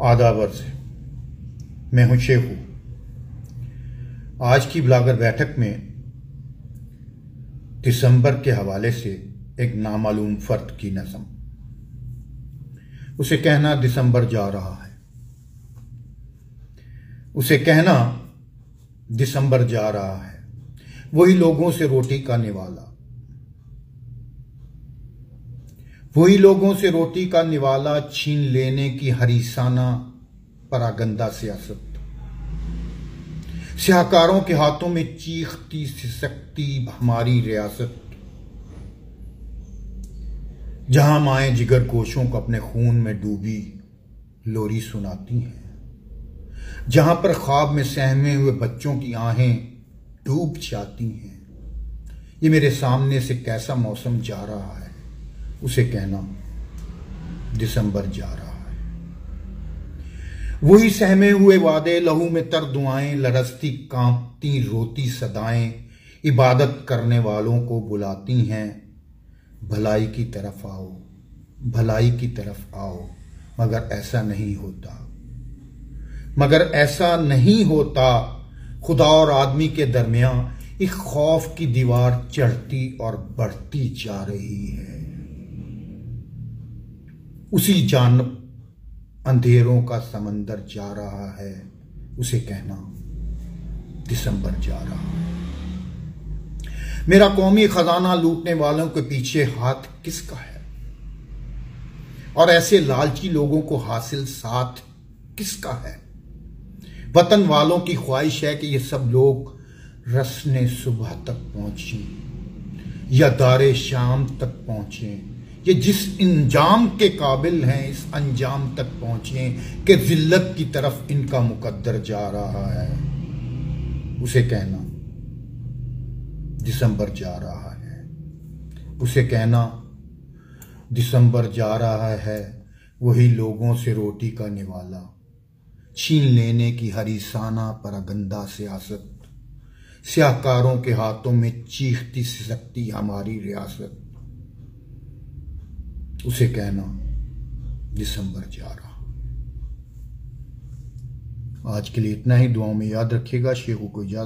आदाब अर्ज़ है। मैं हूं शेखू। आज की ब्लॉगर बैठक में दिसंबर के हवाले से एक नामालूम फर्द की नज़म। उसे कहना दिसंबर जा रहा है, उसे कहना दिसंबर जा रहा है, वही लोगों से रोटी का निवाला, वही लोगों से रोटी का निवाला, छीन लेने की हरीसाना परागंदा सियासत। स्याहकारों के हाथों में चीखती सिसकती हमारी रियासत, जहां माएं जिगर गोशों को अपने खून में डूबी लोरी सुनाती हैं, जहां पर ख्वाब में सहमे हुए बच्चों की आहें डूब जाती हैं। ये मेरे सामने से कैसा मौसम जा रहा है, उसे कहना दिसंबर जा रहा है। वही सहमे हुए वादे, लहू में तर दुआएं, लरसती कांपती रोती सदाएं, इबादत करने वालों को बुलाती हैं, भलाई की तरफ आओ, भलाई की तरफ आओ। मगर ऐसा नहीं होता, मगर ऐसा नहीं होता। खुदा और आदमी के दरमियान एक खौफ की दीवार चढ़ती और बढ़ती जा रही है। उसी जानब अंधेरों का समंदर जा रहा है, उसे कहना दिसंबर जा रहा है। मेरा कौमी खजाना लूटने वालों के पीछे हाथ किसका है, और ऐसे लालची लोगों को हासिल साथ किसका है। वतन वालों की ख्वाहिश है कि ये सब लोग रस्ने सुबह तक पहुंचे या दारे शाम तक पहुंचे, ये जिस इंजाम के काबिल हैं इस अंजाम तक पहुंचे कि जिल्लत की तरफ इनका मुकद्दर जा रहा है। उसे कहना दिसंबर जा रहा है, उसे कहना दिसंबर जा रहा है, वही लोगों से रोटी का निवाला, छीन लेने की हरीसाना परागंदा सियासत। स्याहकारों के हाथों में चीखती सिसकती हमारी रियासत, उसे कहना दिसंबर जा रहा। आज के लिए इतना ही। दुआओं में याद रखिएगा। शेखू को इजाजत।